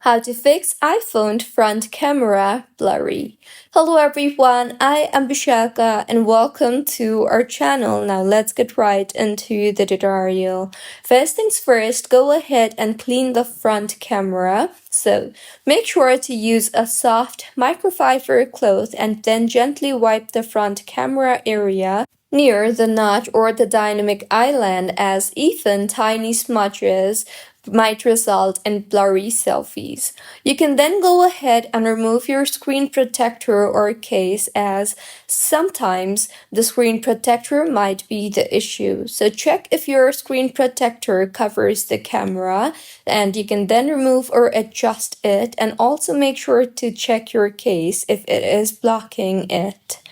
How to fix iPhone front camera blurry. Hello everyone, I am Bishaka and welcome to our channel. Now let's get right into the tutorial. First things first, go ahead and clean the front camera. So make sure to use a soft microfiber cloth and then gently wipe the front camera area near the notch or the dynamic island, as even tiny smudges might result in blurry selfies. You can then go ahead and remove your screen protector or case, as sometimes the screen protector might be the issue. So check if your screen protector covers the camera, and you can then remove or adjust it, and also make sure to check your case if it is blocking it.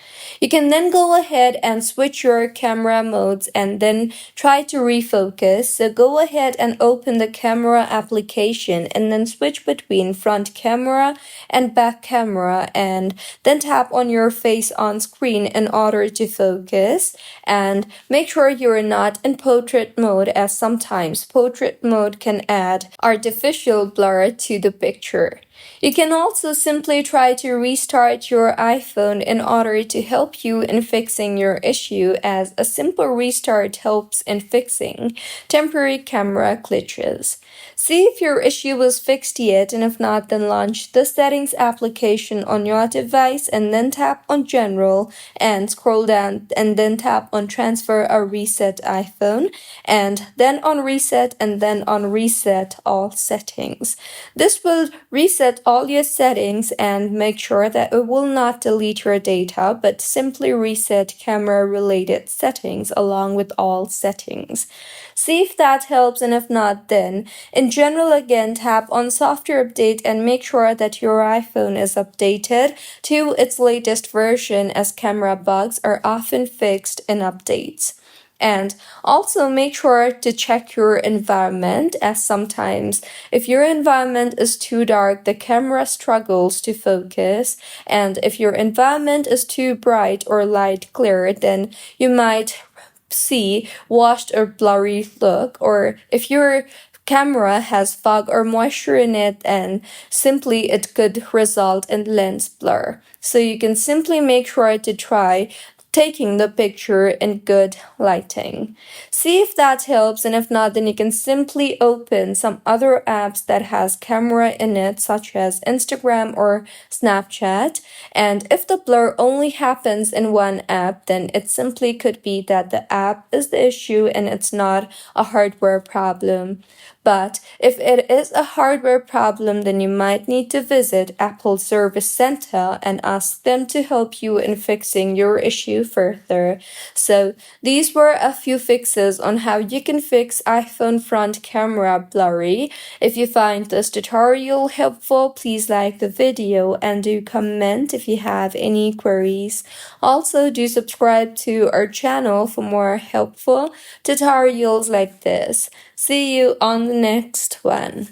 You can then go ahead and switch your camera modes and then try to refocus. So go ahead and open the camera application and then switch between front camera and back camera, and then tap on your face on screen in order to focus. And make sure you're not in portrait mode, as sometimes portrait mode can add artificial blur to the picture. You can also simply try to restart your iPhone in order to help you in fixing your issue, as a simple restart helps in fixing temporary camera glitches. See if your issue was fixed yet, and if not, then launch the settings application on your device and then tap on General and scroll down and then tap on Transfer or Reset iPhone, and then on Reset and then on Reset All Settings. This will reset all your settings and make sure that it will not delete your data, but simply reset camera related settings along with all settings. See if that helps, and if not, then in general again tap on software update and make sure that your iPhone is updated to its latest version, as camera bugs are often fixed in updates. And also make sure to check your environment, as sometimes if your environment is too dark, the camera struggles to focus, and if your environment is too bright or light clear, then you might see washed or blurry look, or if your camera has fog or moisture in it, and simply it could result in lens blur. So you can simply make sure to try taking the picture in good lighting. See if that helps, and if not, then you can simply open some other apps that has camera in it, such as Instagram or Snapchat. And if the blur only happens in one app, then it simply could be that the app is the issue and it's not a hardware problem. But if it is a hardware problem, then you might need to visit Apple Service Center and ask them to help you in fixing your issue further. So these were a few fixes on how you can fix iPhone front camera blurry. If you find this tutorial helpful, please like the video and do comment if you have any queries. Also, do subscribe to our channel for more helpful tutorials like this. See you on the next one.